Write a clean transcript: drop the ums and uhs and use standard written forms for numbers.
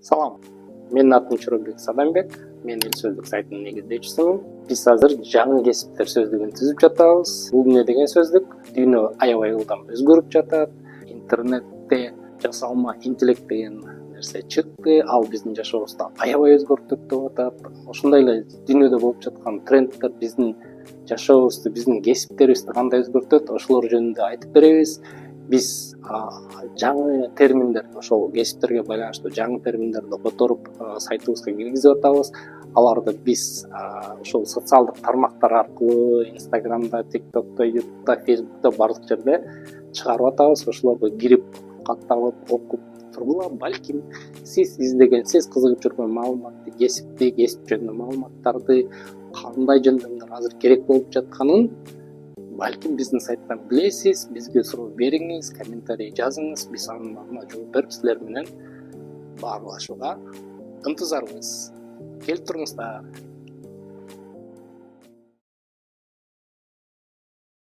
Салам, менин атым Чоробек Садамбек, мен Эл сөздүк сайтынын негиздөөчүсүмүн. Биз азыр жаңы кесиптер сөздүгүн түзүп жатабыз. Бул эмне деген сөздүк? Дүйнө аябай ылдам өзгөрүп жатат. Интернетте жасалма интеллект деген нерсе чыкты. Ал биздин жашообузду аябай өзгөртөт деп атат. Ошондой эле дүйнөдө болуп жаткан тренддер биздин жашообузду, биздин кесиптерибизди кандай өзгөртөт, ошолор жөнүндө айтып беребиз. Биз жаңы терминдер, ошол кесиптерге байланыштуу жаңы терминдерди которуп сайтыбызга киргизип атабыз. Аларды биз ошол социалдык тармактар аркылуу Instagramда, TikTokто, YouTube'да, Facebook'та бардык жерде чыгарып атабыз. Ошолорго кирип, катталып, окуп тургула, балким сиз издеген, сиз кызыгып жүргөн маалыматты, кесипти, кесип жөнүндө маалыматтарды, кандай жөндөмдөр азыр керек болуп жатканын балким биздин сайттан билесиз. Бизге суроо бериңиз, комментарий жазыңыз, биз аны жооп берип силер менен баарлашууга ынтызарбыз. Келип туруңуздар.